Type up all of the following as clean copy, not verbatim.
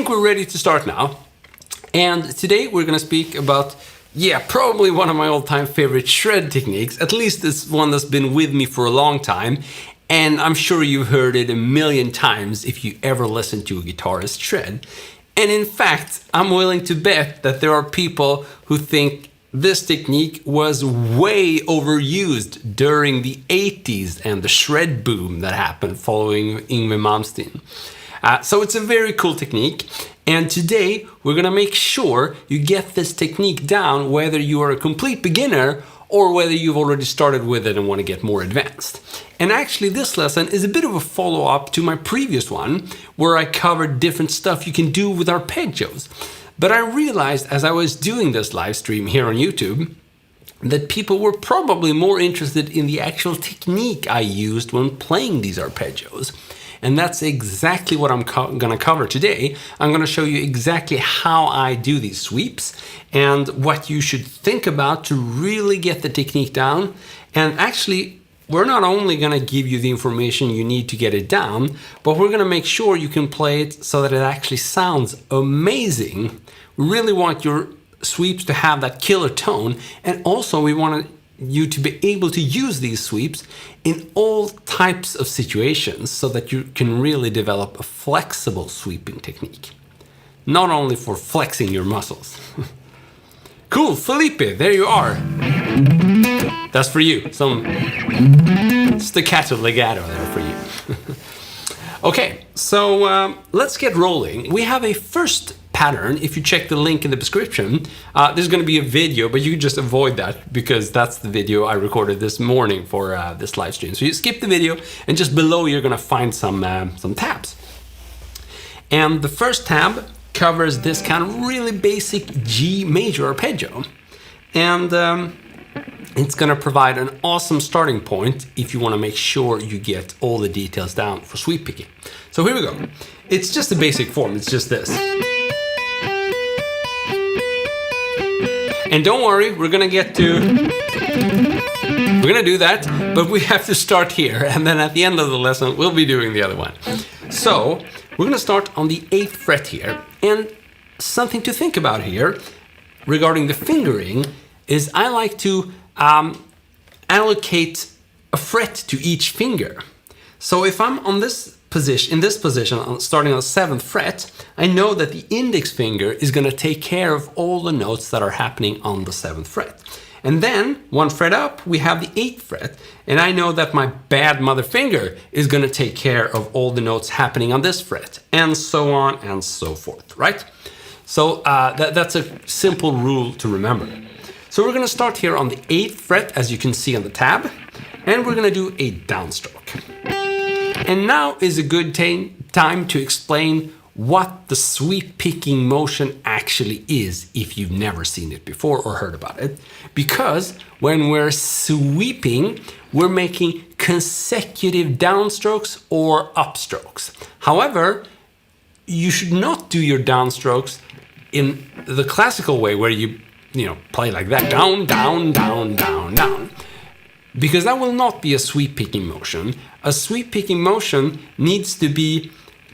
think we're ready to start now. And today we're going to speak about, probably one of my all-time favorite shred techniques. At least it's one that's been with me for a long time. And I'm sure you've heard it a million times if you ever listen to a guitarist shred. And in fact, I'm willing to bet that there are people who think this technique was way overused during the 80s and the shred boom that happened following Yngwie Malmsteen. So it's a very cool technique, and today we're gonna make sure you get this technique down whether you are a complete beginner or whether you've already started with it and want to get more advanced. And actually this lesson is a bit of a follow-up to my previous one where I covered different stuff you can do with arpeggios. But I realized as I was doing this live stream here on YouTube that people were probably more interested in the actual technique I used when playing these arpeggios. And that's exactly what I'm gonna cover today. I'm gonna show you exactly how I do these sweeps and what you should think about to really get the technique down. And actually, we're not only gonna give you the information you need to get it down, but we're gonna make sure you can play it so that it actually sounds amazing. We really want your sweeps to have that killer tone, and also we want you to be able to use these sweeps in all types of situations so that you can really develop a flexible sweeping technique. Not only for flexing your muscles. Cool, Felipe, there you are. That's for you, some staccato legato there for you. Okay, so let's get rolling. We have a first pattern. If you check the link in the description, there's going to be a video, but you can just avoid that because that's the video I recorded this morning for this live stream. So you skip the video, and just below you're going to find some tabs. And the first tab covers this kind of really basic G major arpeggio, and it's going to provide an awesome starting point if you want to make sure you get all the details down for sweep picking. So here we go. It's just a basic form. It's just this. And don't worry, we're gonna do that, but we have to start here, and then at the end of the lesson, we'll be doing the other one. So, we're gonna start on the 8th fret here, and something to think about here regarding the fingering is I like to allocate a fret to each finger. So if I'm on this position, starting on the 7th fret, I know that the index finger is going to take care of all the notes that are happening on the 7th fret. And then, one fret up, we have the 8th fret, and I know that my bad mother finger is going to take care of all the notes happening on this fret, and so on and so forth, right? So that's a simple rule to remember. So we're going to start here on the 8th fret, as you can see on the tab, and we're going to do a downstroke. And now is a good time to explain what the sweep picking motion actually is if you've never seen it before or heard about it. Because when we're sweeping, we're making consecutive downstrokes or upstrokes. However, you should not do your downstrokes in the classical way where you play like that, down, down, down, down, down. Because that will not be a sweep picking motion. A sweep picking motion needs to be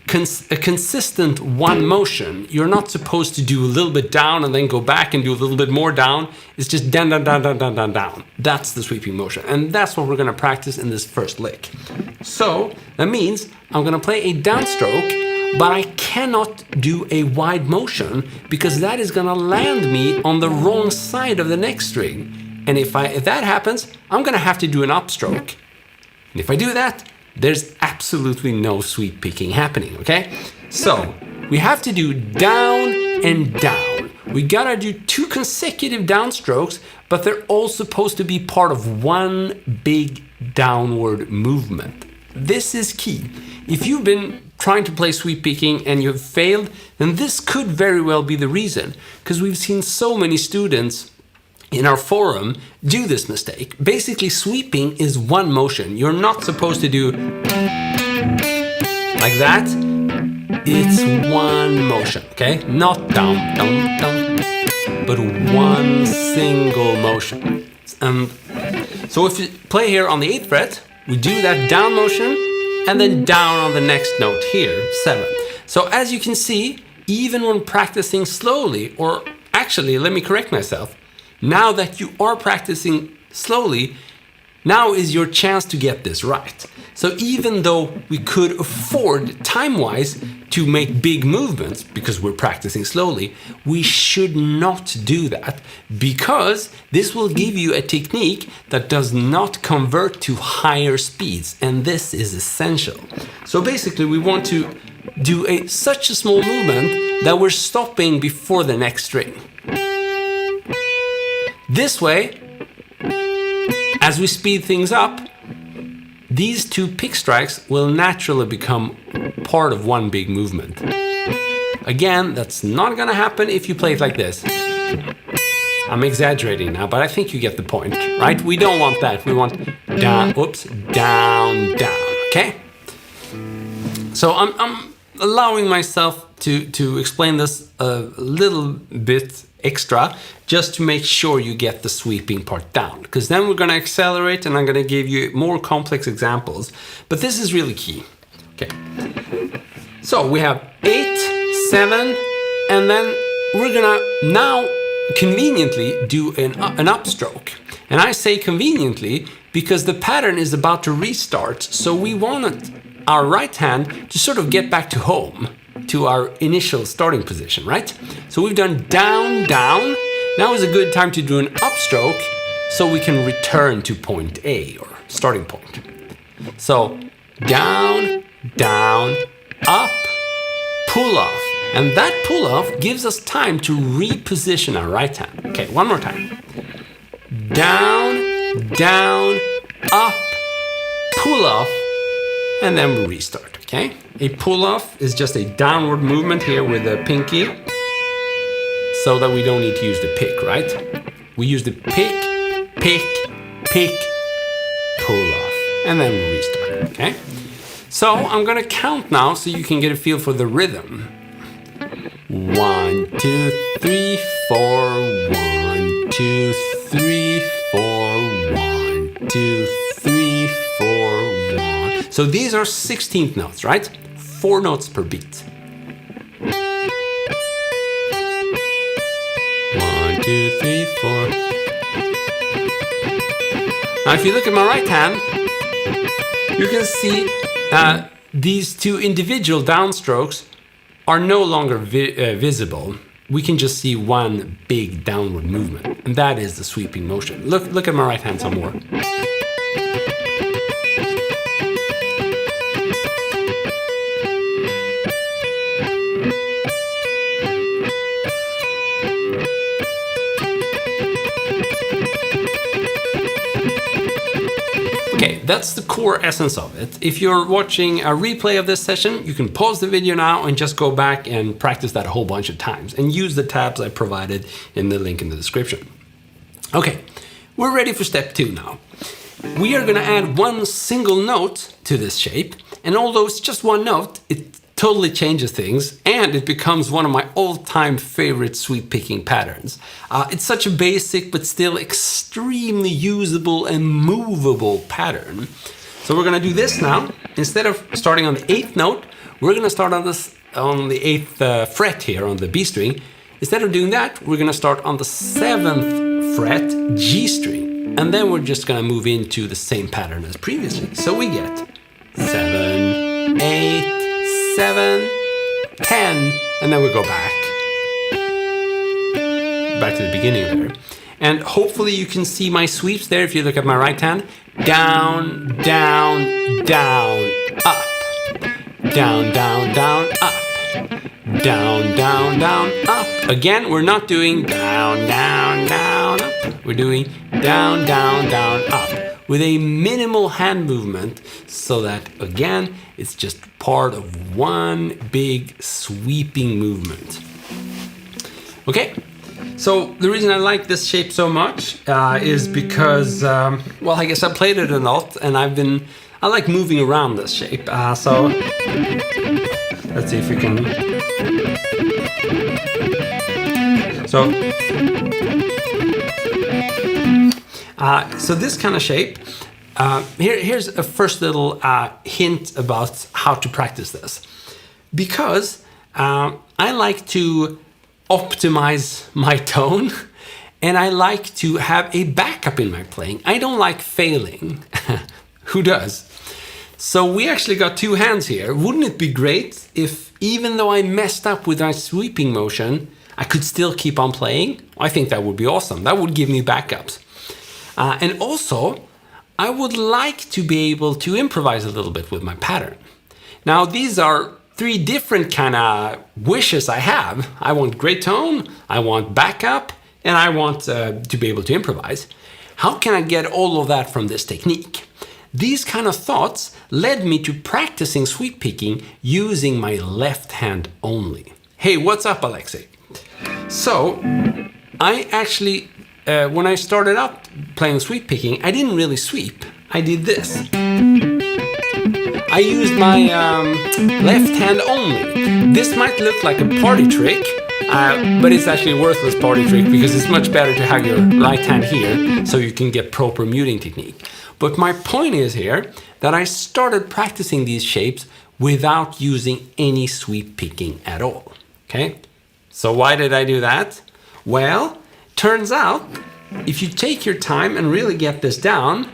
a consistent one motion. You're not supposed to do a little bit down and then go back and do a little bit more down. It's just down, down, down, down, down, down, down. That's the sweeping motion. And that's what we're gonna practice in this first lick. So that means I'm gonna play a downstroke, but I cannot do a wide motion because that is gonna land me on the wrong side of the neck string. And if that happens, I'm gonna have to do an upstroke. And if I do that, there's absolutely no sweep picking happening, okay? So, we have to do down and down. We gotta do 2 consecutive downstrokes, but they're all supposed to be part of one big downward movement. This is key. If you've been trying to play sweep picking and you've failed, then this could very well be the reason, because we've seen so many students in our forum do this mistake. Basically, sweeping is one motion. You're not supposed to do like that. It's one motion, okay? Not down, down, down, but one single motion. So if you play here on the 8th fret, we do that down motion and then down on the next note here, 7. So as you can see, even when practicing slowly, or actually, let me correct myself. Now that you are practicing slowly, now is your chance to get this right. So even though we could afford time-wise to make big movements because we're practicing slowly, we should not do that, because this will give you a technique that does not convert to higher speeds, and this is essential. So basically we want to do such a small movement that we're stopping before the next string. This way, as we speed things up, these two pick strikes will naturally become part of one big movement. Again, that's not gonna happen if you play it like this. I'm exaggerating now, but I think you get the point, right? We don't want that. We want down, whoops, down, down, okay? So I'm allowing myself to explain this a little bit extra, just to make sure you get the sweeping part down, because then we're going to accelerate and I'm going to give you more complex examples, but this is really key. Okay, so we have 8, 7, and then we're gonna now conveniently do an upstroke. And I say conveniently because the pattern is about to restart, so we want our right hand to sort of get back to home, to our initial starting position, right? So we've done down, down. Now is a good time to do an upstroke so we can return to point A, or starting point. So down, down, up, pull off. And that pull off gives us time to reposition our right hand. Okay, one more time. Down, down, up, pull off, and then we restart, okay? A pull-off is just a downward movement here with a pinky, so that we don't need to use the pick, right? We use the pick, pick, pick, pull-off, and then we restart, okay? So I'm gonna count now so you can get a feel for the rhythm. 1, 2, 3, 4, 1, 2, 3, 4, 1, 2, 3, 4, 1. So these are 16th notes, right? 4 notes per beat. 1, 2, 3, 4. Now if you look at my right hand, you can see these two individual downstrokes are no longer visible. We can just see one big downward movement, and that is the sweeping motion. Look at my right hand some more. Okay, that's the core essence of it. If you're watching a replay of this session, you can pause the video now and just go back and practice that a whole bunch of times and use the tabs I provided in the link in the description. Okay, we're ready for step 2 now. We are gonna add one single note to this shape, and although it's just one note, it totally changes things, and it becomes one of my all-time favorite sweep picking patterns. It's such a basic but still extremely usable and movable pattern. So we're gonna do this now. Instead of starting on the 8th note, we're gonna start on the 8th fret here on the B string. Instead of doing that, we're gonna start on the 7th fret G string, and then we're just gonna move into the same pattern as previously. So we get 7, 8, 7, 10, and then we go back to the beginning there. And hopefully you can see my sweeps there if you look at my right hand. Down, down, down, up. Down, down, down, up. Down, down, down, up. Again, we're not doing down, down, down, up. We're doing down, down, down, up, with a minimal hand movement, so that, again, it's just part of one big sweeping movement. Okay, so the reason I like this shape so much is because, well, I guess I played it a lot, and I like moving around this shape. So let's see if we can. So this kind of shape, here's a first little hint about how to practice this. Because I like to optimize my tone, and I like to have a backup in my playing. I don't like failing. Who does? So we actually got two hands here. Wouldn't it be great if, even though I messed up with my sweeping motion, I could still keep on playing? I think that would be awesome. That would give me backups. And also, I would like to be able to improvise a little bit with my pattern. Now, these are three different kind of wishes I have. I want great tone, I want backup, and I want to be able to improvise. How can I get all of that from this technique? These kind of thoughts led me to practicing sweep picking using my left hand only. Hey, what's up, Alexei? So, I actually, when I started out playing sweep picking, I didn't really sweep. I did this. I used my left hand only. This might look like a party trick, but it's actually a worthless party trick because it's much better to have your right hand here so you can get proper muting technique. But my point is here that I started practicing these shapes without using any sweep picking at all. Okay? So why did I do that? Well, turns out if you take your time and really get this down,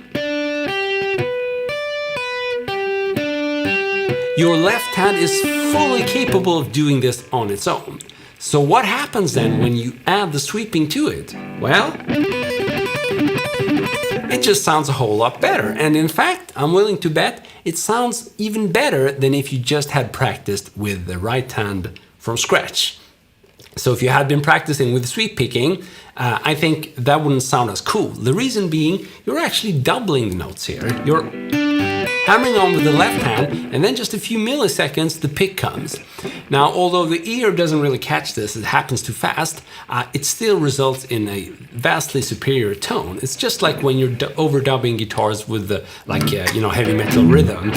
your left hand is fully capable of doing this on its own. So what happens then when you add the sweeping to it? Well, it just sounds a whole lot better. And in fact, I'm willing to bet it sounds even better than if you just had practiced with the right hand from scratch. So if you had been practicing with sweep picking, I think that wouldn't sound as cool. The reason being, you're actually doubling the notes here. You're hammering on with the left hand, and then just a few milliseconds, the pick comes. Now, although the ear doesn't really catch this, it happens too fast, it still results in a vastly superior tone. It's just like when you're overdubbing guitars with the, heavy metal rhythm.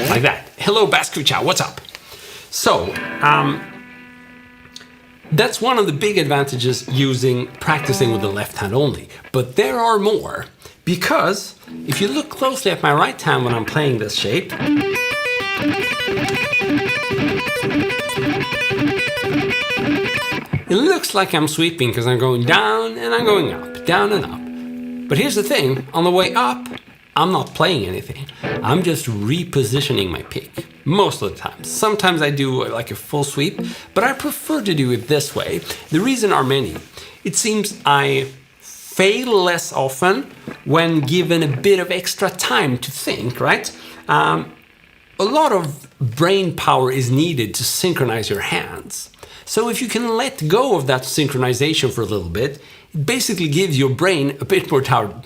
Like that. Hello, Baskucha, what's up? So, that's one of the big advantages practicing with the left hand only. But there are more, because if you look closely at my right hand when I'm playing this shape, it looks like I'm sweeping because I'm going down and I'm going up, down and up. But here's the thing, on the way up, I'm not playing anything. I'm just repositioning my pick most of the time. Sometimes I do like a full sweep, but I prefer to do it this way. The reason are many. It seems I fail less often when given a bit of extra time to think, right? A lot of brain power is needed to synchronize your hands. So if you can let go of that synchronization for a little bit, it basically gives your brain a bit more time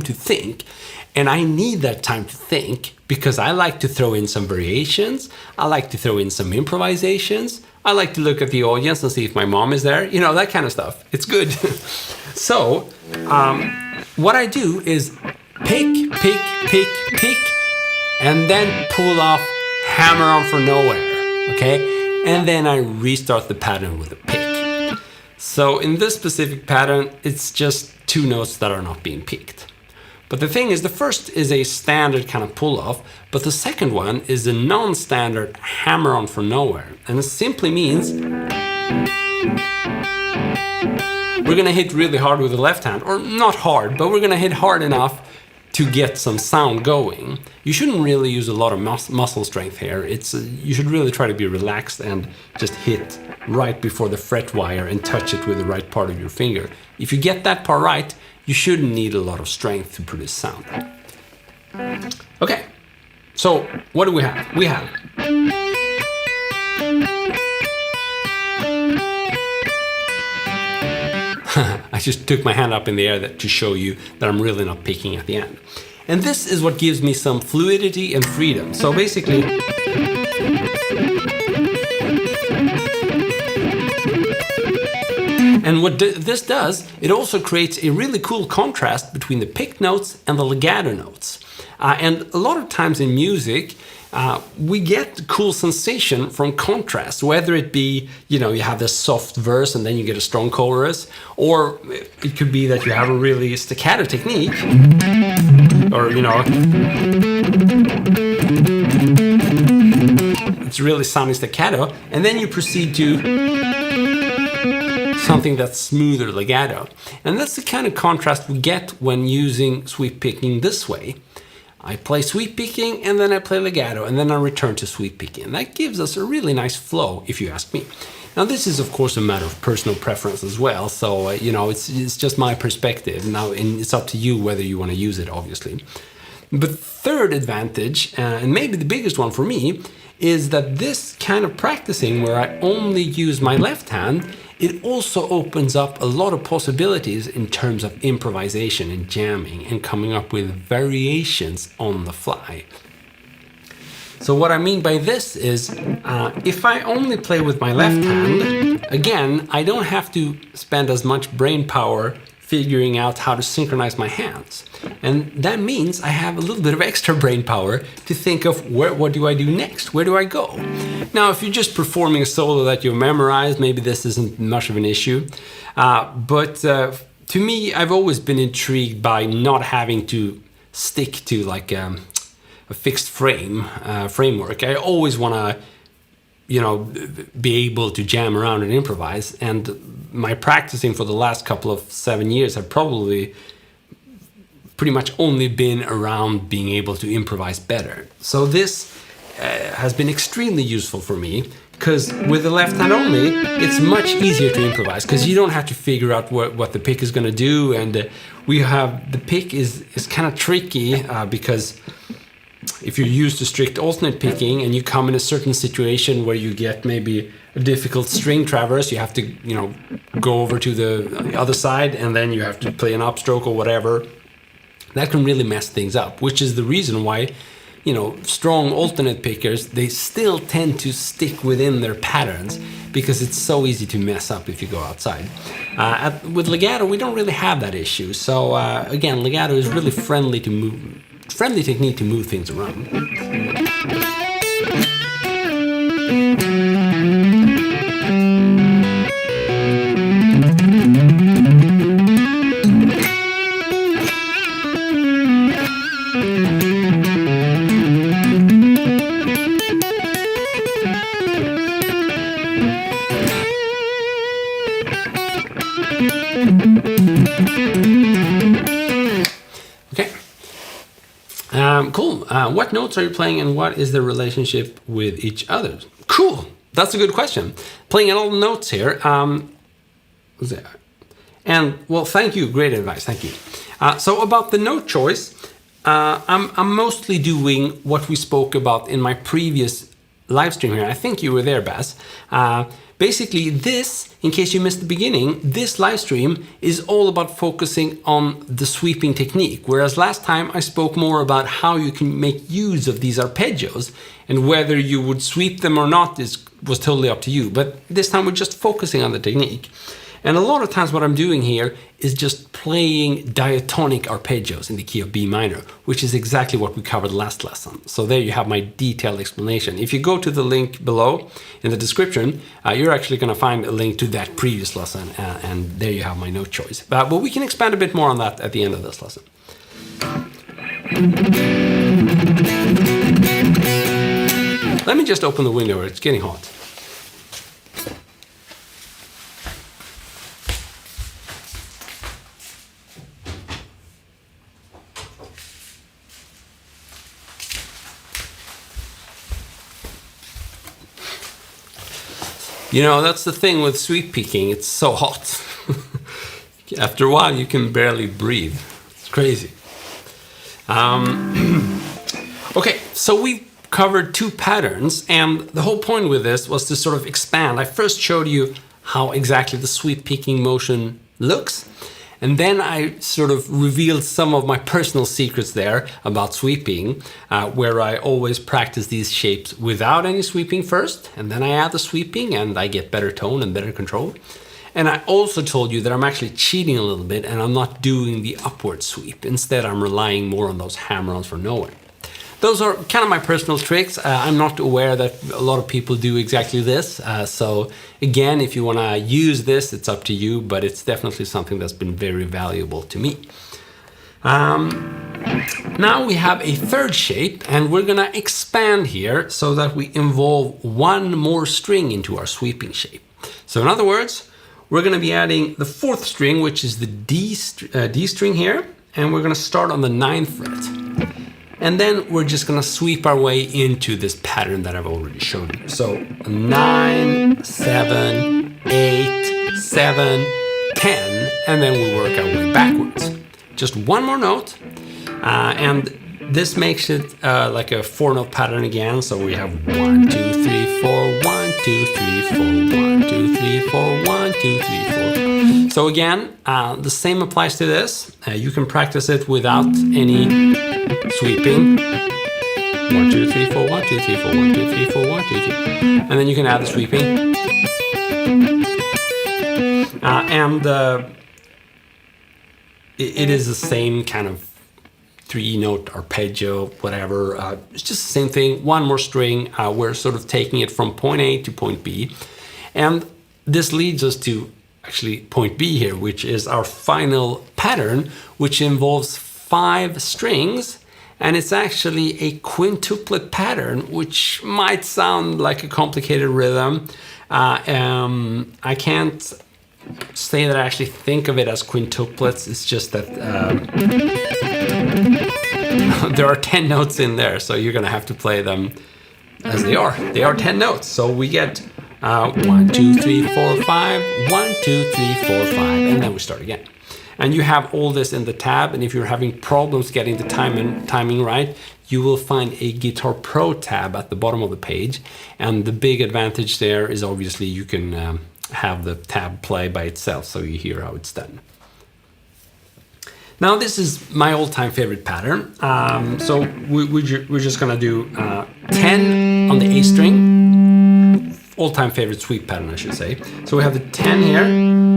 to think. And I need that time to think because I like to throw in some variations. I like to throw in some improvisations. I like to look at the audience and see if my mom is there. You know, that kind of stuff. It's good. So, what I do is pick, and then pull off hammer on for nowhere. Okay? And then I restart the pattern with a pick. So in this specific pattern, it's just two notes that are not being picked. But the thing is, the first is a standard kind of pull-off, but the second one is a non-standard hammer-on for nowhere. And it simply means we're gonna hit really hard with the left hand, or not hard, but we're gonna hit hard enough to get some sound going. You shouldn't really use a lot of muscle strength here. You should really try to be relaxed and just hit right before the fret wire and touch it with the right part of your finger. If you get that part right, you shouldn't need a lot of strength to produce sound. Okay, so what do we have? We have I just took my hand up in the air to show you that I'm really not picking at the end. And this is what gives me some fluidity and freedom. So basically, and what this does, it also creates a really cool contrast between the picked notes and the legato notes. And a lot of times in music, we get cool sensation from contrast, whether it be, you have this soft verse and then you get a strong chorus, or it could be that you have a really staccato technique or it's really sounding staccato, and then you proceed to something that's smoother legato. And that's the kind of contrast we get when using sweep picking this way. I play sweep picking, and then I play legato, and then I return to sweep picking. And that gives us a really nice flow, if you ask me. Now, this is, of course, a matter of personal preference as well. So, it's just my perspective. Now, and it's up to you whether you want to use it, obviously. But third advantage, and maybe the biggest one for me, is that this kind of practicing where I only use my left hand, it also opens up a lot of possibilities in terms of improvisation and jamming and coming up with variations on the fly. So what I mean by this is, if I only play with my left hand, again, I don't have to spend as much brain power figuring out how to synchronize my hands. And that means I have a little bit of extra brain power to think of what do I do next? Where do I go? Now, if you're just performing a solo that you've memorized, maybe this isn't much of an issue. But to me, I've always been intrigued by not having to stick to like a fixed framework. I always want to be able to jam around and improvise. And my practicing for the last couple of 7 years have probably pretty much only been around being able to improvise better. So this has been extremely useful for me, because with the left hand only, it's much easier to improvise, because you don't have to figure out what the pick is going to do. And the pick is kind of tricky, because if you're used to strict alternate picking and you come in a certain situation where you get maybe a difficult string traverse, you have to, go over to the other side, and then you have to play an upstroke or whatever. That can really mess things up, which is the reason why, strong alternate pickers, they still tend to stick within their patterns, because it's so easy to mess up if you go outside. With legato, we don't really have that issue. So again, legato is really friendly technique to move things around. Okay. Cool. What notes are you playing, and what is the relationship with each other? Cool. That's a good question. Playing all the notes here. And well, thank you. Great advice. Thank you. So about the note choice, I'm mostly doing what we spoke about in my previous live stream here. I think you were there, Baz. Basically, this, in case you missed the beginning, this live stream is all about focusing on the sweeping technique, whereas last time I spoke more about how you can make use of these arpeggios, and whether you would sweep them or not was totally up to you. But this time we're just focusing on the technique. And a lot of times what I'm doing here is just playing diatonic arpeggios in the key of B minor, which is exactly what we covered last lesson. So there you have my detailed explanation. If you go to the link below in the description, you're actually going to find a link to that previous lesson, and there you have my note choice. But we can expand a bit more on that at the end of this lesson. Let me just open the window, it's getting hot. That's the thing with sweep picking, it's so hot. After a while, you can barely breathe. It's crazy. Okay, so we covered two patterns, and the whole point with this was to sort of expand. I first showed you how exactly the sweep picking motion looks, and then I sort of revealed some of my personal secrets there about sweeping, where I always practice these shapes without any sweeping first, and then I add the sweeping and I get better tone and better control. And I also told you that I'm actually cheating a little bit, and I'm not doing the upward sweep. Instead, I'm relying more on those hammer-ons for nowhere. Those are kind of my personal tricks. I'm not aware that a lot of people do exactly this. So again, if you want to use this, it's up to you, but it's definitely something that's been very valuable to me. Now we have a third shape, and we're gonna expand here so that we involve one more string into our sweeping shape. So in other words, we're gonna be adding the fourth string, which is the D string here, and we're gonna start on the 9th fret. And then we're just gonna sweep our way into this pattern that I've already showed you. So 9, 7, 8, 7, 10, and then we work our way backwards. Just one more note, and this makes it like a 4-note pattern again. So we have 1, 2, 3, 4, 1, 2, 3, 4, 1, 2, 3, 4, 1, 2, 3, 4. So again, the same applies to this. You can practice it without any sweeping. 1, 2, 3, 4, 1, 2, 3, 4, 1, 2, 3, 4, 1, 2, 3. And then you can add the sweeping. It is the same kind of 3-note arpeggio, whatever. It's just the same thing. One more string. We're sort of taking it from point A to point B. And this leads us to actually point B here, which is our final pattern, which involves 5 strings. And it's actually a quintuplet pattern, which might sound like a complicated rhythm. I can't say that I actually think of it as quintuplets. It's just that there are 10 notes in there, so you're gonna have to play them as they are. They are 10 notes, so we get 1, 2, 3, 4, 5, 1, 2, 3, 4, 5, and then we start again. And you have all this in the tab, and if you're having problems getting the timing right, you will find a Guitar Pro tab at the bottom of the page. And the big advantage there is obviously you can have the tab play by itself, so you hear how it's done. Now this is my all-time favorite pattern. So we're just gonna do 10 on the A string. All-time favorite sweep pattern, I should say. So we have the 10 here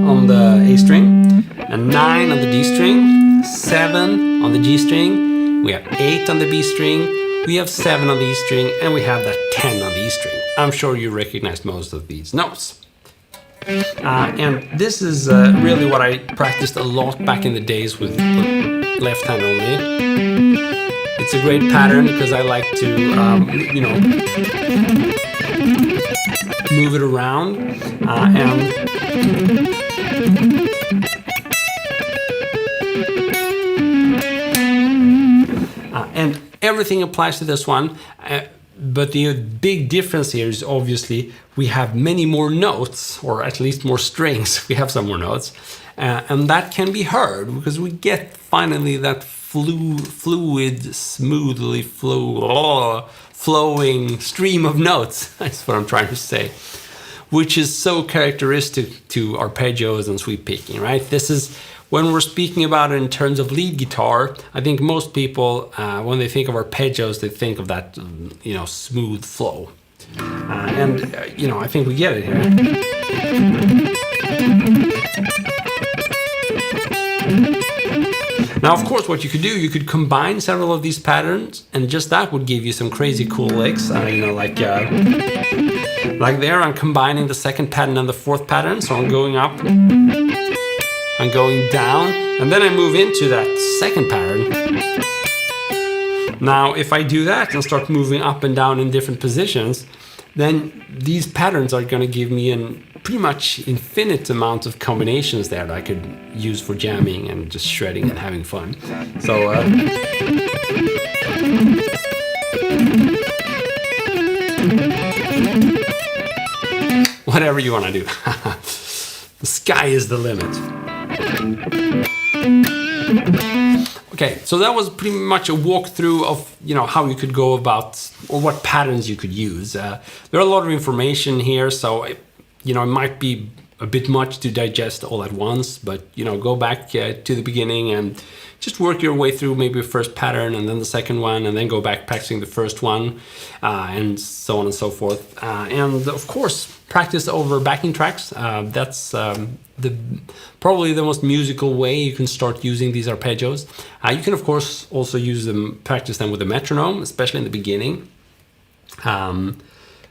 on the A string, and 9 on the D string, 7 on the G string, we have 8 on the B string, we have 7 on the E string, and we have that 10 on the E string. I'm sure you recognize most of these notes. And this is really what I practiced a lot back in the days with left hand only. It's a great pattern because I like to, move it around and everything applies to this one. But the big difference here is obviously we have many more notes, or at least more strings. We have some more notes, and that can be heard because we get finally that fluid, smoothly flowing stream of notes. That's what I'm trying to say, which is so characteristic to arpeggios and sweep picking, right? This is when we're speaking about it in terms of lead guitar. I think most people, when they think of arpeggios, they think of that, smooth flow. I think we get it here. Now, of course, what you could do, you could combine several of these patterns, and just that would give you some crazy cool licks. Like there, I'm combining the second pattern and the fourth pattern, so I'm going up, I'm going down, and then I move into that second pattern. Now, if I do that and start moving up and down in different positions, then these patterns are going to give me a pretty much infinite amount of combinations there that I could use for jamming and just shredding and having fun. So, whatever you want to do. The sky is the limit. Okay, so that was pretty much a walkthrough of how you could go about, or what patterns you could use. There are a lot of information here, so it might be a bit much to digest all at once, but go back to the beginning and just work your way through maybe a first pattern and then the second one, and then go back practicing the first one, and so on and so forth. And of course, practice over backing tracks. That's probably the most musical way you can start using these arpeggios. You can of course also practice them with a metronome, especially in the beginning.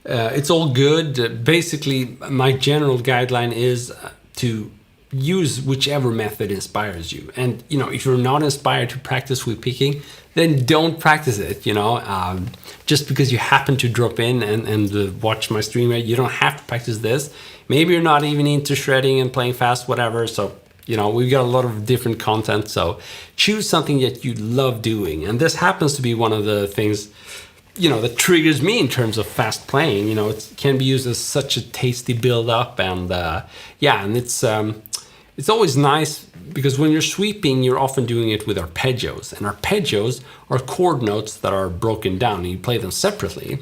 It's all good. Basically, my general guideline is to use whichever method inspires you. And if you're not inspired to practice sweep picking, then don't practice it. Just because you happen to drop in and watch my stream, you don't have to practice this. Maybe you're not even into shredding and playing fast, whatever. So we've got a lot of different content. So choose something that you love doing, and this happens to be one of the things that triggers me in terms of fast playing. It can be used as such a tasty build up, and and it's always nice because when you're sweeping, you're often doing it with arpeggios, and arpeggios are chord notes that are broken down and you play them separately.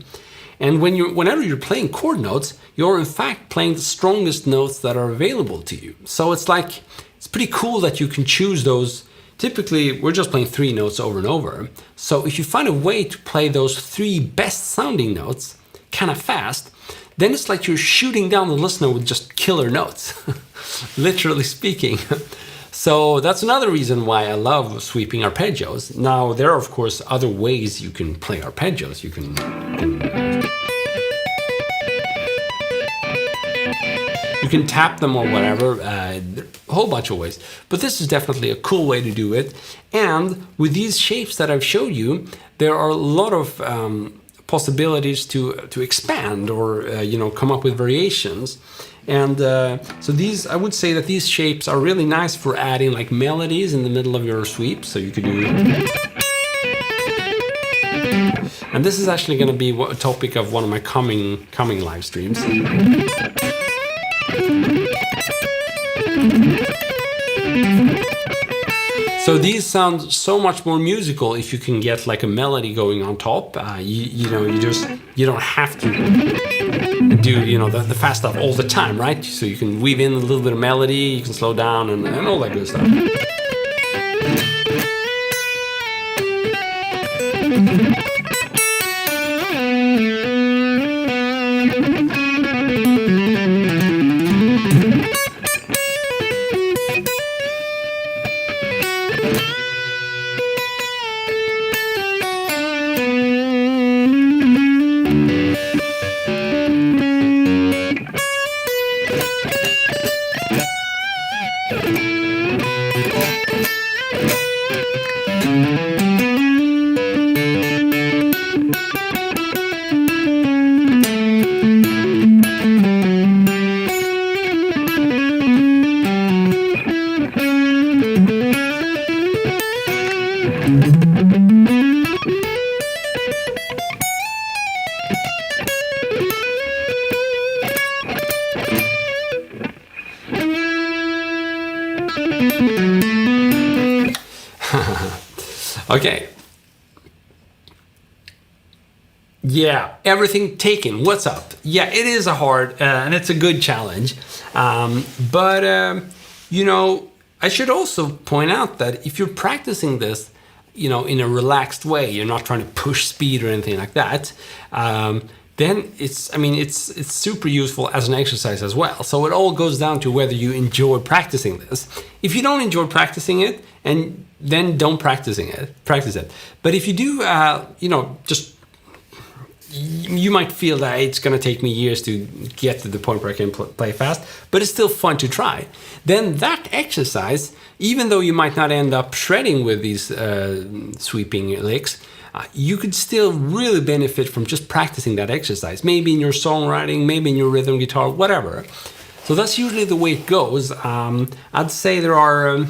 And whenever you're playing chord notes, you're in fact playing the strongest notes that are available to you. So it's pretty cool that you can choose those. Typically, we're just playing 3 notes over and over. So if you find a way to play those 3 best sounding notes kind of fast, then it's like you're shooting down the listener with just killer notes, literally speaking. So that's another reason why I love sweeping arpeggios. Now, there are, of course, other ways you can play arpeggios. You can tap them or whatever, a whole bunch of ways. But this is definitely a cool way to do it. And with these shapes that I've showed you, there are a lot of possibilities to expand or come up with variations. And so I would say that these shapes are really nice for adding like melodies in the middle of your sweep. So you could do. And this is actually going to be a topic of one of my coming live streams. So these sound so much more musical if you can get like a melody going on top. You don't have to do the fast stuff all the time, right? So you can weave in a little bit of melody, you can slow down and all that good stuff. Okay. Yeah, everything taken. What's up? Yeah, it is a hard and it's a good challenge. But I should also point out that if you're practicing this, in a relaxed way, you're not trying to push speed or anything like that, then it's super useful as an exercise as well. So it all goes down to whether you enjoy practicing this. If you don't enjoy practicing it, and then don't practice it. But if you do, you might feel that it's going to take me years to get to the point where I can play fast, but it's still fun to try. Then that exercise, even though you might not end up shredding with these sweeping licks, you could still really benefit from just practicing that exercise. Maybe in your songwriting, maybe in your rhythm guitar, whatever. So that's usually the way it goes. I'd say there are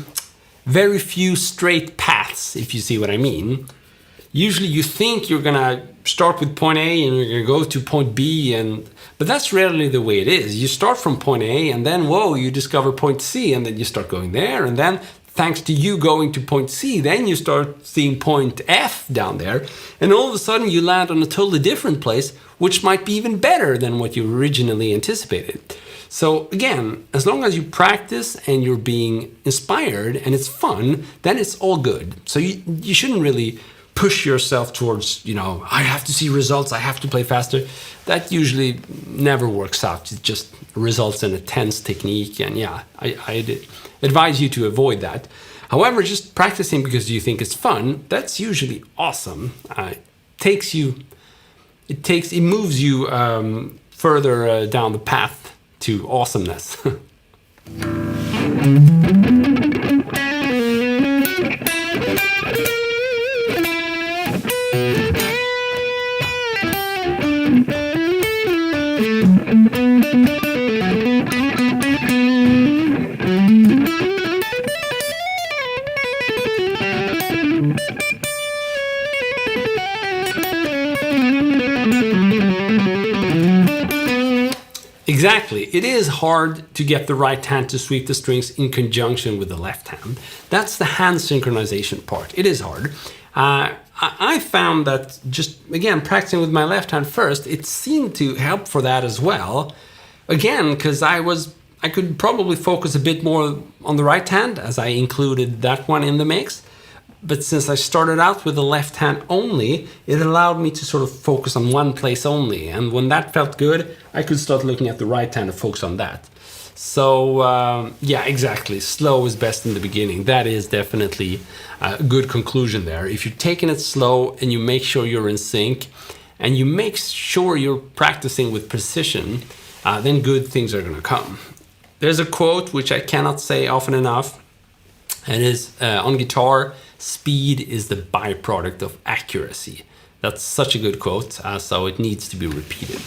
very few straight paths, if you see what I mean. Usually you think you're gonna start with point A and you're gonna go to point B, but that's rarely the way it is. You start from point A and then, you discover point C, and then you start going there, and then thanks to you going to point C, then you start seeing point F down there, and all of a sudden you land on a totally different place, which might be even better than what you originally anticipated. So again, as long as you practice and you're being inspired and it's fun, then it's all good. So you shouldn't really push yourself towards, I have to see results, I have to play faster. That usually never works out. It just results in a tense technique, and I advise you to avoid that. However, just practicing because you think it's fun, that's usually awesome. It moves you further down the path to awesomeness. Exactly. It is hard to get the right hand to sweep the strings in conjunction with the left hand. That's the hand synchronization part. It is hard. I found that just, again, practicing with my left hand first, it seemed to help for that as well. Again, because I could probably focus a bit more on the right hand as I included that one in the mix. But since I started out with the left hand only, it allowed me to sort of focus on one place only. And when that felt good, I could start looking at the right hand and focus on that. So, yeah, exactly. Slow is best in the beginning. That is definitely a good conclusion there. If you're taking it slow and you make sure you're in sync and you make sure you're practicing with precision, then good things are going to come. There's a quote which I cannot say often enough. And is on guitar, speed is the byproduct of accuracy. That's such a good quote, so it needs to be repeated.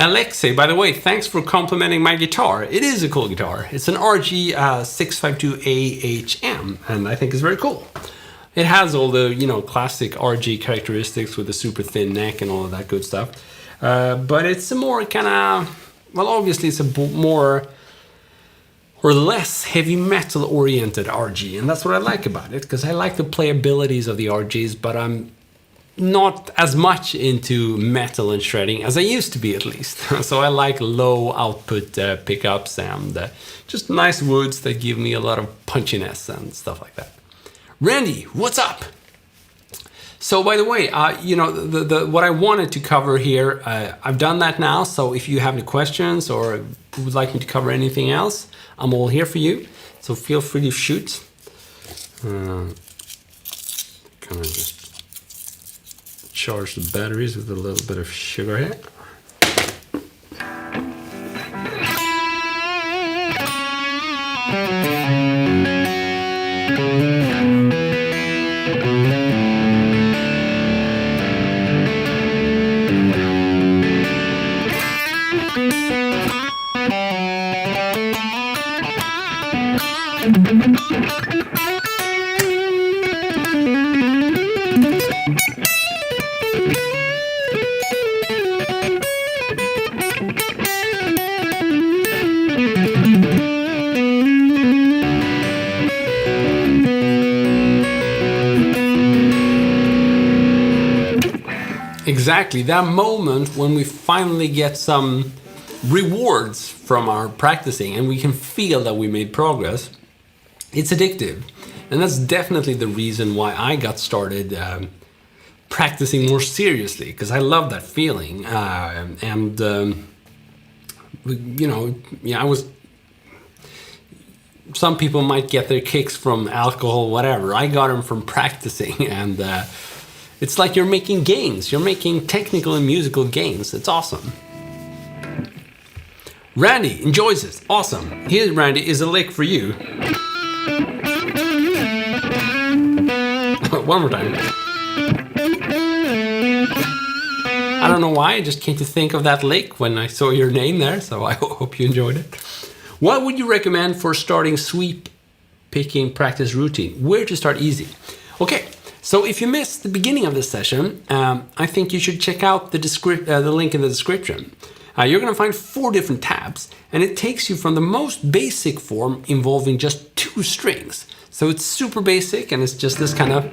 Alexei, by the way, thanks for complimenting my guitar. It is a cool guitar. It's an RG 652AHM, and I think it's very cool. It has all the, classic RG characteristics with the super thin neck and all of that good stuff. But it's a more kind of, well, obviously it's a more or less heavy metal oriented RG, and that's what I like about it, because I like the playabilities of the RGs, but I'm not as much into metal and shredding as I used to be, at least. So I like low output pickups and just nice woods that give me a lot of punchiness and stuff like that. Randy, what's up? So by the way, what I wanted to cover here, I've done that now. So if you have any questions or would like me to cover anything else, I'm all here for you. So feel free to shoot. Gonna just charge the batteries with a little bit of sugar here. Exactly, that moment when we finally get some rewards from our practicing and we can feel that we made progress, it's addictive. And that's definitely the reason why I got started practicing more seriously, because I love that feeling. Some people might get their kicks from alcohol, whatever. I got them from practicing, and it's like you're making gains. You're making technical and musical gains. It's awesome. Randy enjoys it. Awesome. Here, Randy, is a lick for you. One more time. I don't know why, I just came to think of that lick when I saw your name there, so I hope you enjoyed it. What would you recommend for starting sweep picking practice routine? Where to start easy? Okay, so if you missed the beginning of this session, I think you should check out the link in the description. You're going to find 4 different tabs, and it takes you from the most basic form involving just 2 strings. So it's super basic, and it's just this kind of...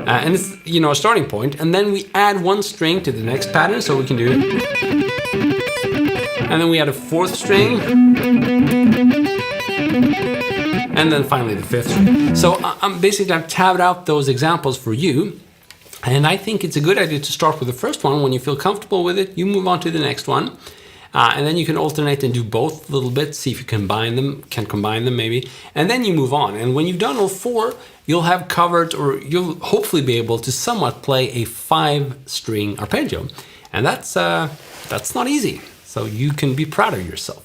and it's, a starting point, and then we add 1 string to the next pattern, so we can do... And then we add a 4th string, and then finally the 5th string. So I've tabbed out those examples for you, and I think it's a good idea to start with the first one. When you feel comfortable with it, you move on to the next one. And then you can alternate and do both a little bit, see if you can combine them maybe, and then you move on. And when you've done all 4, you'll have covered, or you'll hopefully be able to somewhat play a 5-string arpeggio. And that's not easy, so you can be proud of yourself.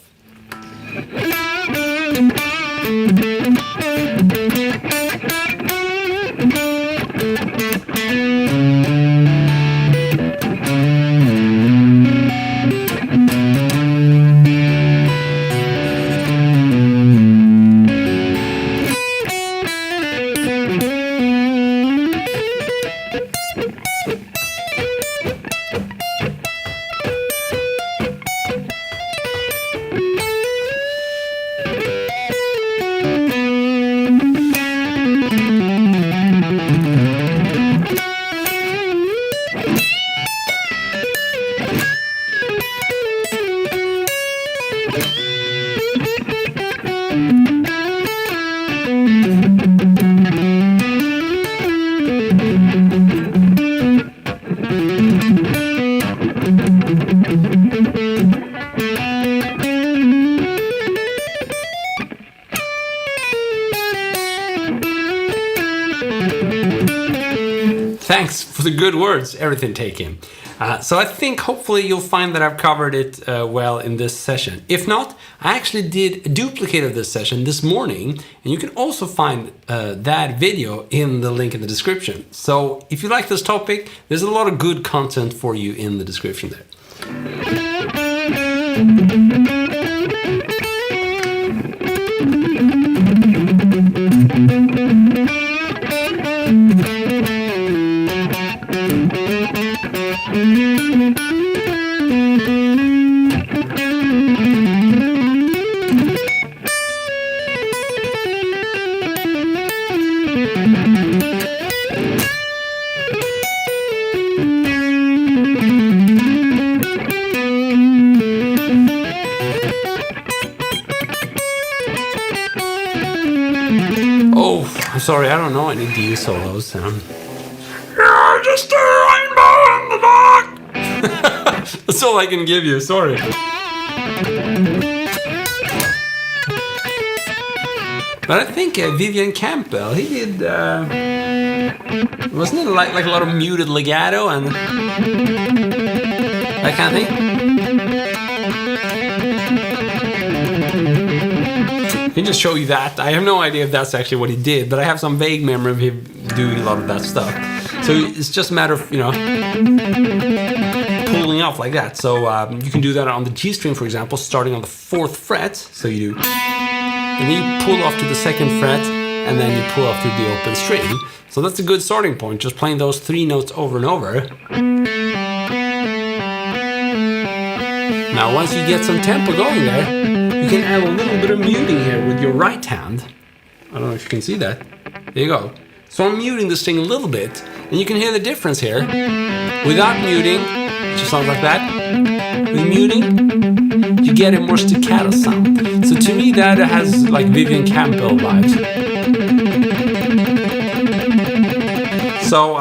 Thanks for the good words, everything taken. So I think hopefully you'll find that I've covered it well in this session. If not, I actually did a duplicate of this session this morning, and you can also find that video in the link in the description. So if you like this topic, there's a lot of good content for you in the description there. Oh, I'm sorry, I don't know any D solos. Yeah, just a rainbow in the dark. That's all I can give you, sorry. But I think Vivian Campbell, he did, wasn't it like a lot of muted legato and that kind of thing? I can just show you that. I have no idea if that's actually what he did, but I have some vague memory of him doing a lot of that stuff. So it's just a matter of, pulling off like that. So you can do that on the G string, for example, starting on the 4th fret. So you do, and then you pull off to the 2nd fret, and then you pull off to the open string. So that's a good starting point, just playing those 3 notes over and over. Now once you get some tempo going there, you can add a little bit of muting here with your right hand. I don't know if you can see that. There you go. So I'm muting the string a little bit, and you can hear the difference here. Without muting, it just sounds like that. With muting, you get a more staccato sound. So to me, that has like Vivian Campbell vibes. So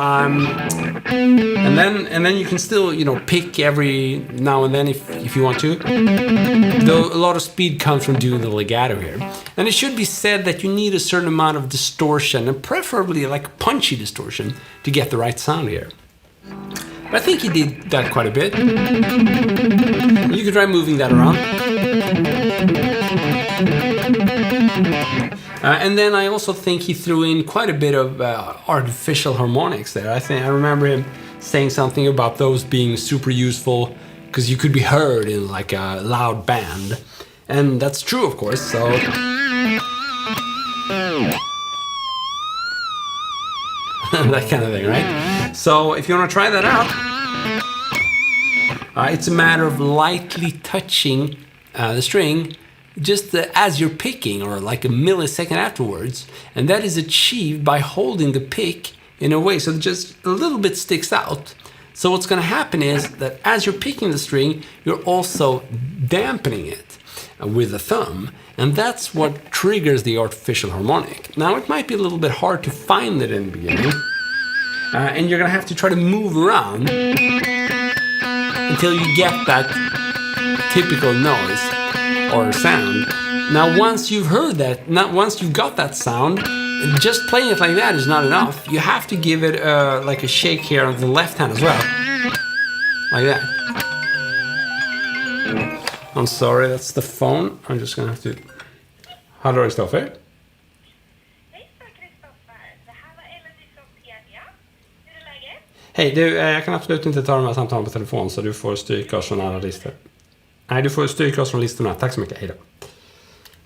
and then you can still, you know, pick every now and then if you want to. Though a lot of speed comes from doing the legato here. And it should be said that you need a certain amount of distortion, and preferably like punchy distortion, to get the right sound here. But I think he did that quite a bit. You could try moving that around. And then I also think he threw in quite a bit of artificial harmonics there. I remember him saying something about those being super useful because you could be heard in like a loud band. And that's true, of course, so... that kind of thing, right? So if you want to try that out, it's a matter of lightly touching the string just as you're picking, or like a millisecond afterwards, and that is achieved by holding the pick in a way so that just a little bit sticks out. So what's going to happen is that as you're picking the string, you're also dampening it with the thumb, and that's what triggers the artificial harmonic. Now it might be a little bit hard to find it in the beginning, and you're going to have to try to move around until you get that typical noise or sound. Now once you've heard that, once you've got that sound, just playing it like that is not enough. You have to give it like a shake here on the left hand as well, like that. I'm sorry, that's the phone. I'm just gonna have to... Hallå Kristoffer? Hej, du, jag kan absolut inte ta de här samtalen på telefon, så du får stryka oss från alla listor. Nej, du får stryka oss från listorna. Tack så mycket, hej då.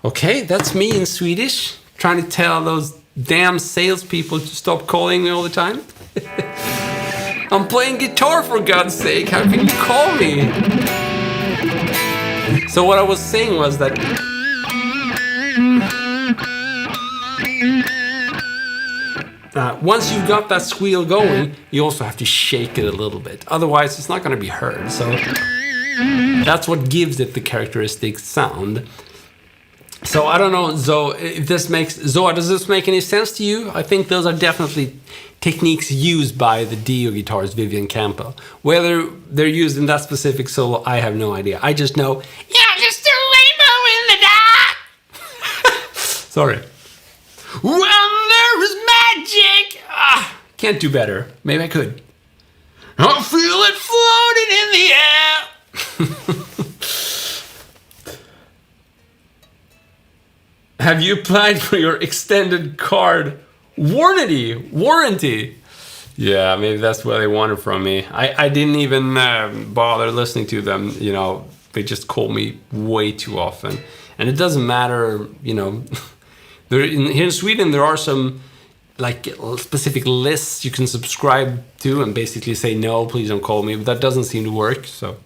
Okay, that's me in Swedish, trying to tell those damn salespeople to stop calling me all the time. I'm playing guitar, for God's sake, how can you call me? So what I was saying was that once you've got that squeal going, you also have to shake it a little bit. Otherwise, it's not going to be heard. So that's what gives it the characteristic sound. So I don't know, Zoe, does this make any sense to you? I think those are definitely techniques used by the Dio guitarist Vivian Campbell. Whether they're used in that specific solo, I have no idea. I just know, yeah, just a rainbow in the dark. Sorry. When there is magic! Can't do better. Maybe I could. I feel it floating in the air. Have you applied for your extended card warranty? Yeah, maybe that's what they wanted from me. I didn't even bother listening to them. You know, they just call me way too often, and it doesn't matter. You know, here in Sweden there are some like specific lists you can subscribe to and basically say no, please don't call me. But that doesn't seem to work. So.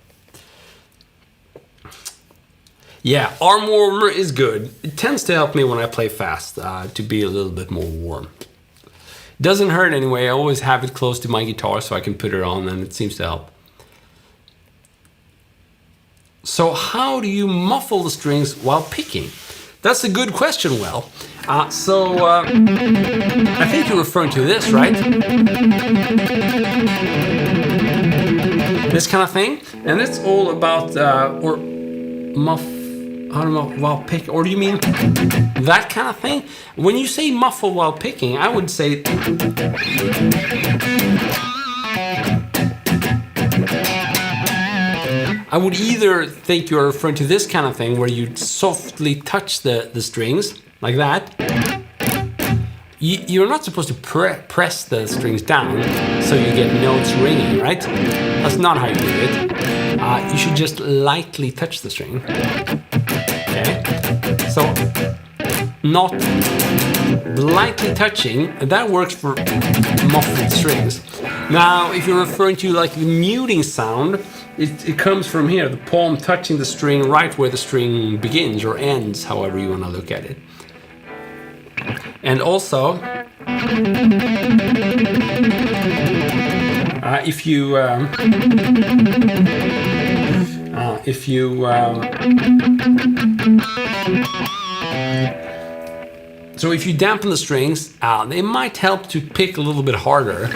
Yeah, arm warmer is good. It tends to help me when I play fast to be a little bit more warm. Doesn't hurt anyway. I always have it close to my guitar so I can put it on, and it seems to help. So how do you muffle the strings while picking? That's a good question, Well. I think you're referring to this, right? This kind of thing. And it's all about, I don't know, while picking, or do you mean that kind of thing? When you say muffle while picking, I would say... I would either think you're referring to this kind of thing where you softly touch the strings, like that. You're not supposed to press the strings down so you get notes ringing, right? That's not how you do it. You should just lightly touch the string. Okay, so not lightly touching, that works for muffled strings. Now, if you're referring to like the muting sound, it comes from here, the palm touching the string right where the string begins or ends, however you want to look at it. And also, If you so if you dampen the strings, they might help to pick a little bit harder.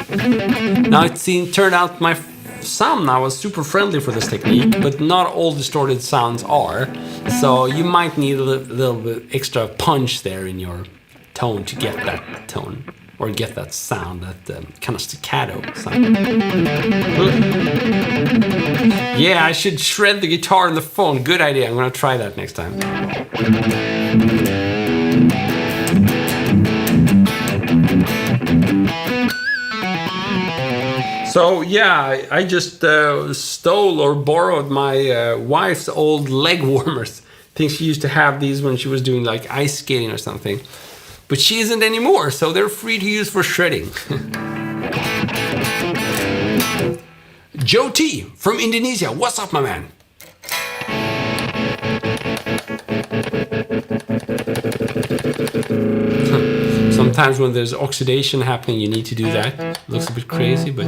Now turned out my sound now was super friendly for this technique, but not all distorted sounds are. So you might need a little bit extra punch there in your tone to get that tone, or get that sound, that kind of staccato sound. Yeah, I should shred the guitar on the phone. Good idea. I'm gonna try that next time. So yeah, I just stole or borrowed my wife's old leg warmers. I think she used to have these when she was doing like ice skating or something. But she isn't anymore, so they're free to use for shredding. Joe T from Indonesia, what's up, my man? Sometimes when there's oxidation happening, you need to do that. It looks a bit crazy, but...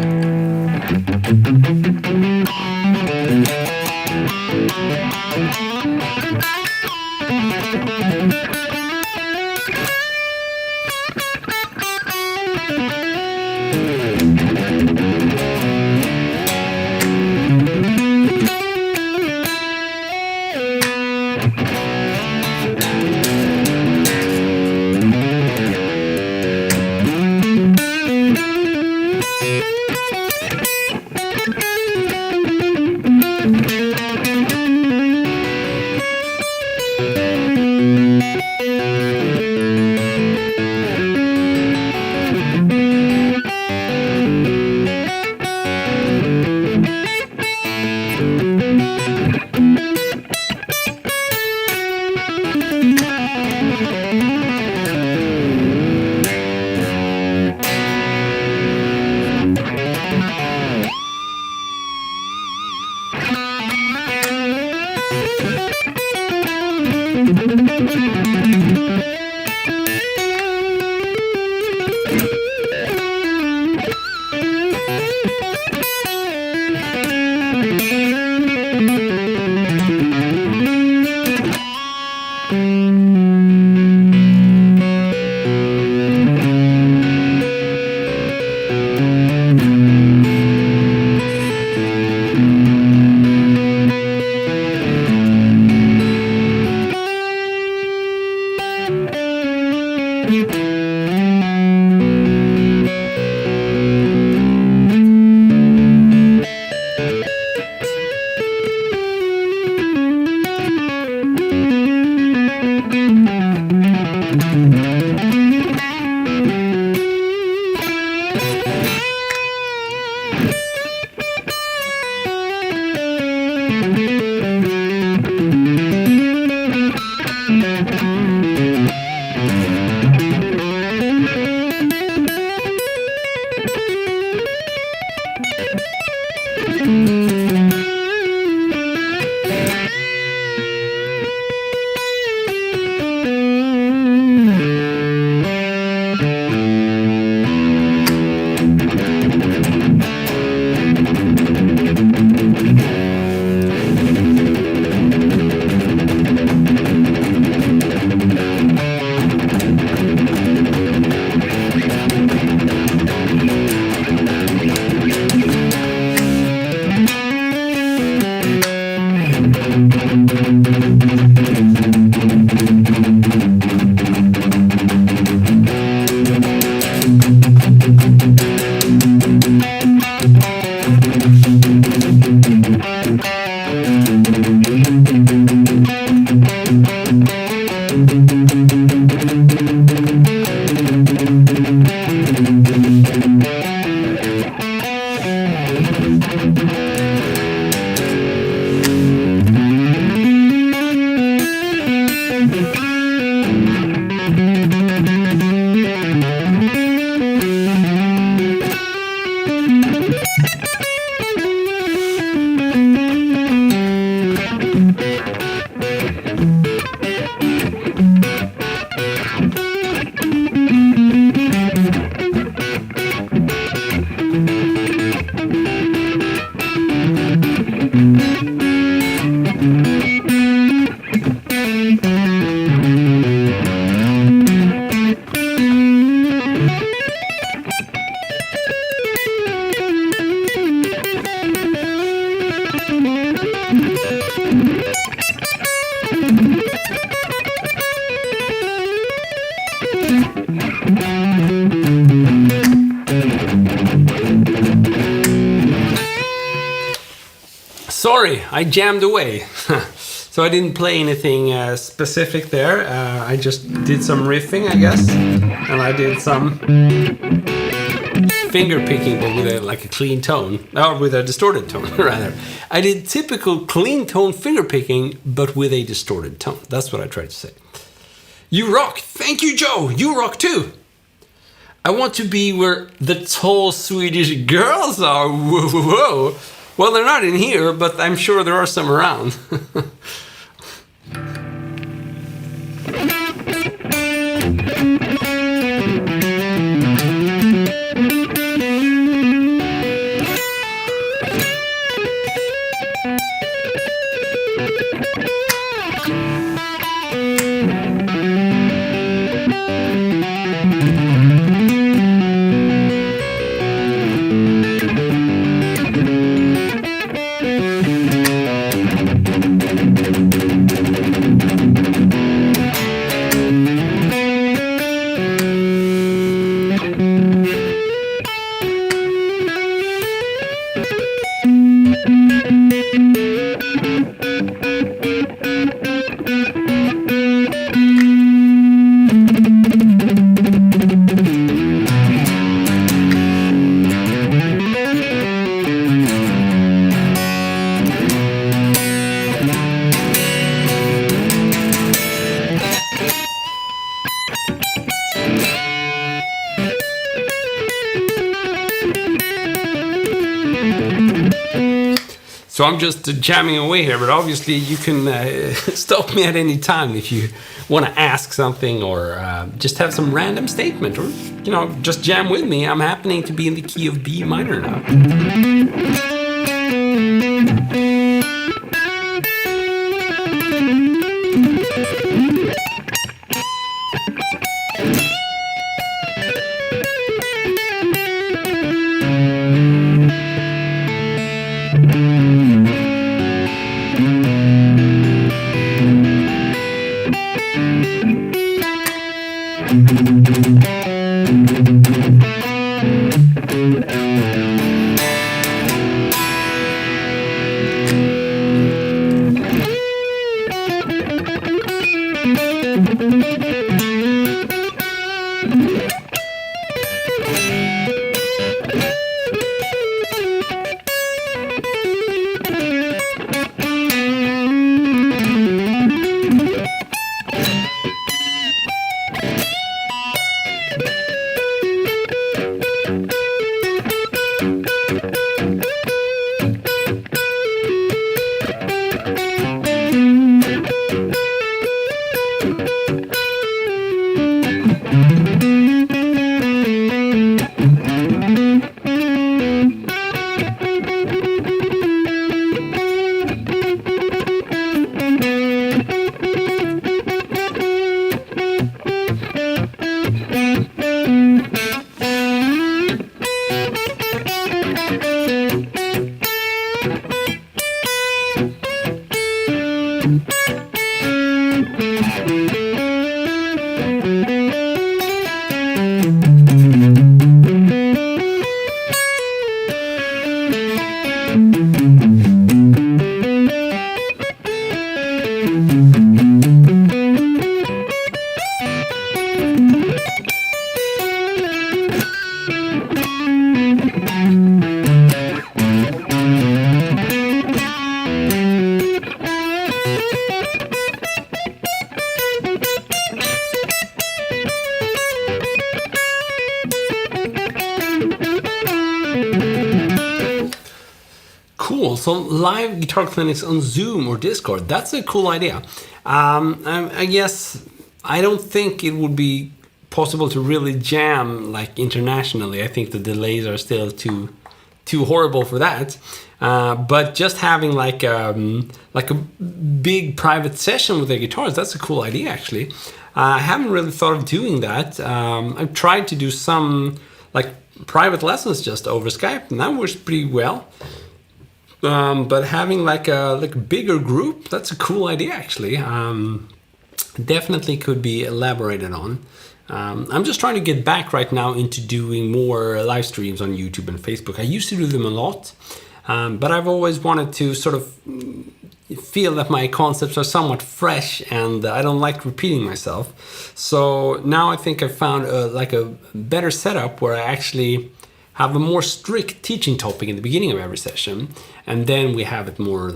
Sorry, I jammed away. So I didn't play anything specific there. I just did some riffing, I guess, and I did some finger picking, but with like a clean tone, or with a distorted tone, rather. I did typical clean tone finger picking, but with a distorted tone. That's what I tried to say. You rock! Thank you, Joe! You rock too! I want to be where the tall Swedish girls are. Whoa, whoa, whoa. Well, they're not in here, but I'm sure there are some around. So I'm just jamming away here, but obviously you can stop me at any time if you want to ask something or just have some random statement, or just jam with me. I'm happening to be in the key of B minor now. Cool. So live guitar clinics on Zoom or Discord. That's a cool idea. I guess I don't think it would be possible to really jam like internationally. I think the delays are still too horrible for that. But just having like a big private session with the guitars, that's a cool idea actually. I haven't really thought of doing that. I've tried to do some like private lessons just over Skype, and that works pretty well. But having like a bigger group, that's a cool idea actually. Definitely could be elaborated on. I'm just trying to get back right now into doing more live streams on YouTube and Facebook. I used to do them a lot, But I've always wanted to sort of feel that my concepts are somewhat fresh, and I don't like repeating myself. So now I think I found a better setup where I actually have a more strict teaching topic in the beginning of every session, and then we have it more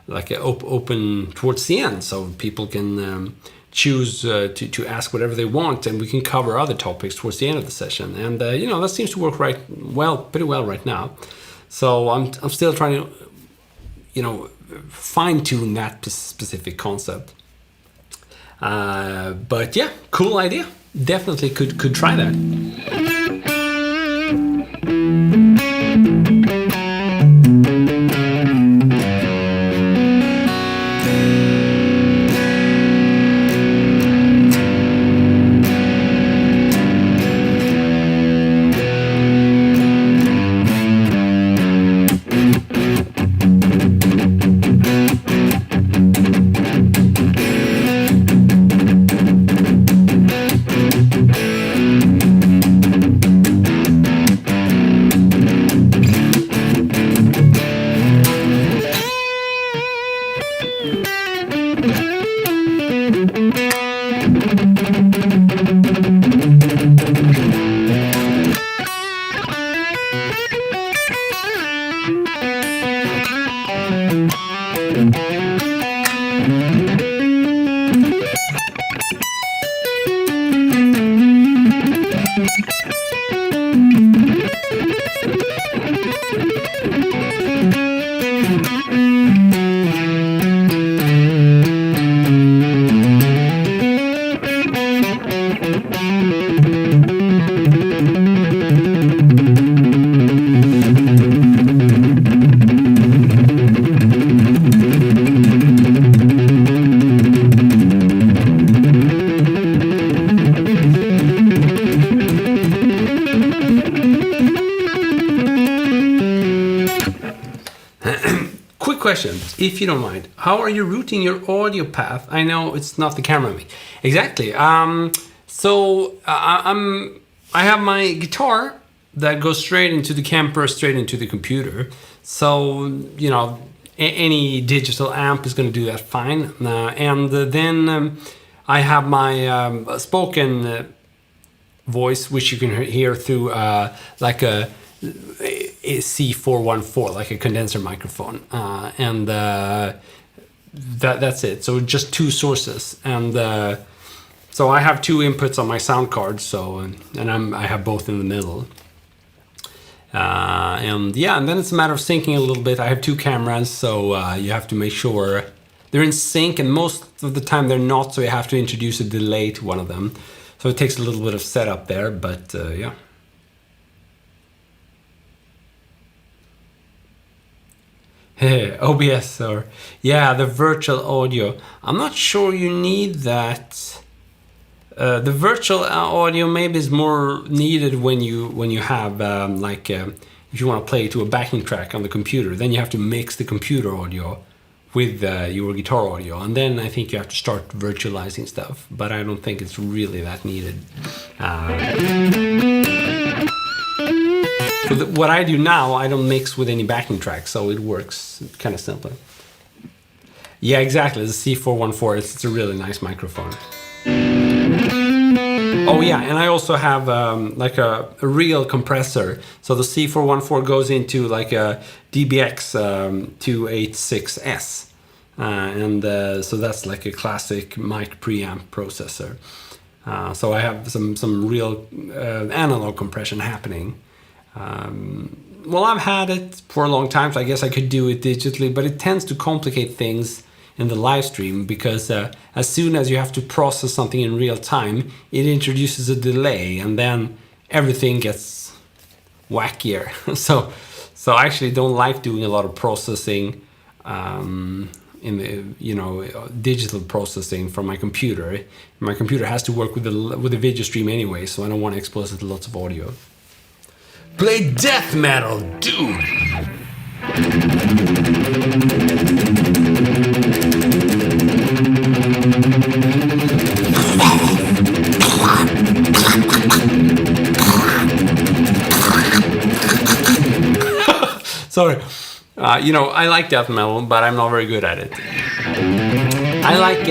open towards the end, so people can choose to ask whatever they want, and we can cover other topics towards the end of the session. And that seems to work pretty well right now. So I'm still trying to fine tune that specific concept. But yeah, cool idea. Definitely could try that. Question, if you don't mind, how are you routing your audio path? I know it's not the camera. Exactly. So I have my guitar that goes straight into the Kemper, straight into the computer. So any digital amp is going to do that fine. And then I have my spoken voice, which you can hear through like a C414, like a condenser microphone, and that's it. So just two sources, and so I have two inputs on my sound card. So I have both in the middle, and then it's a matter of syncing a little bit. I have two cameras, so you have to make sure they're in sync, and most of the time they're not. So you have to introduce a delay to one of them. So it takes a little bit of setup there, but yeah. OBS or the virtual audio. I'm not sure you need that. The virtual audio maybe is more needed when you have if you want to play to a backing track on the computer, then you have to mix the computer audio with your guitar audio, and then I think you have to start virtualizing stuff. But I don't think it's really that needed. So what I do now, I don't mix with any backing tracks, so it works kind of simpler. Yeah, exactly. The C414, it's a really nice microphone. Oh yeah, and I also have like a real compressor. So the C414 goes into like a DBX 286S, and so that's like a classic mic preamp processor. So I have some real analog compression happening. Well, I've had it for a long time, so I guess I could do it digitally, but it tends to complicate things in the live stream because as soon as you have to process something in real time, it introduces a delay, and then everything gets wackier. So I actually don't like doing a lot of processing in the digital processing from my computer. My computer has to work with the video stream anyway, so I don't want to expose it to lots of audio. Play death metal, dude! Sorry. You know, I like death metal, but I'm not very good at it. I like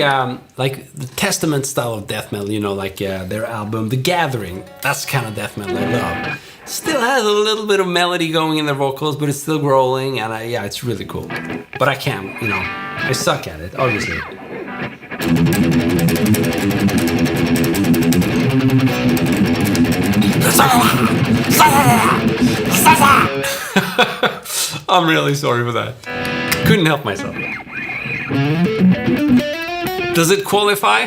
the Testament style of death metal, you know, like their album The Gathering. That's the kind of death metal I love. Still has a little bit of melody going in their vocals, but it's still growling, and yeah, it's really cool. But I can't, you know, I suck at it, obviously. I'm really sorry for that. Couldn't help myself. Does it qualify?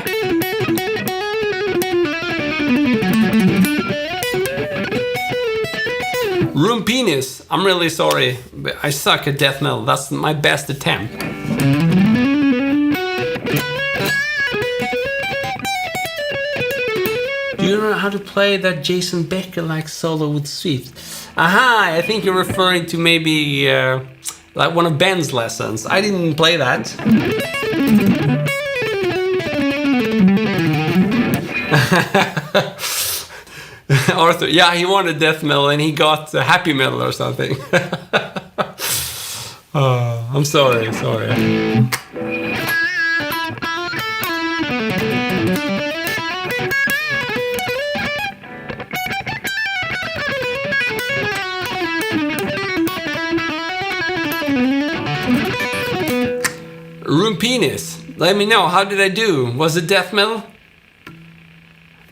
Room Penis. I'm really sorry. I suck at death metal. That's my best attempt. Do you know how to play that Jason Becker-like solo with Swift? Aha, I think you're referring to maybe like one of Ben's lessons. I didn't play that. Arthur, yeah, he wanted death metal and he got happy metal or something. I'm sorry. Room Penis, let me know, how did I do? Was it death metal?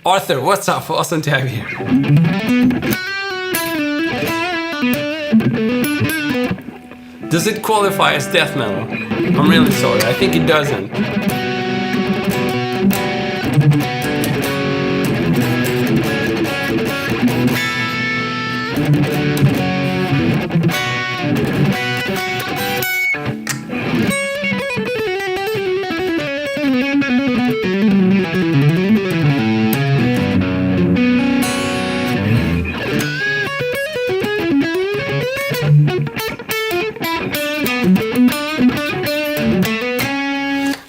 Arthur, what's up? Awesome to have you here. Does it qualify as death metal? I'm really sorry, I think it doesn't.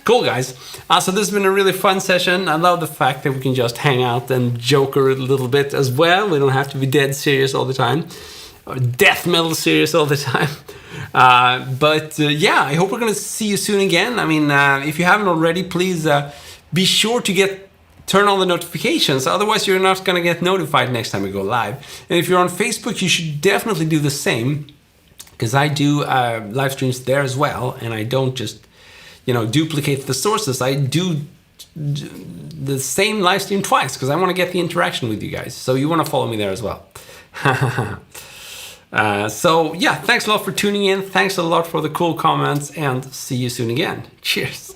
Cool, guys. So this has been a really fun session. I love the fact that we can just hang out and joke a little bit as well. We don't have to be dead serious all the time, or death metal serious all the time. Yeah, I hope we're going to see you soon again. I mean, if you haven't already, please be sure to turn on the notifications. Otherwise, you're not going to get notified next time we go live. And if you're on Facebook, you should definitely do the same, because I do live streams there as well, and I don't just, you know, duplicate the sources. I do the same live stream twice because I want to get the interaction with you guys. So you want to follow me there as well. So yeah, thanks a lot for tuning in. Thanks a lot for the cool comments, and see you soon again. Cheers.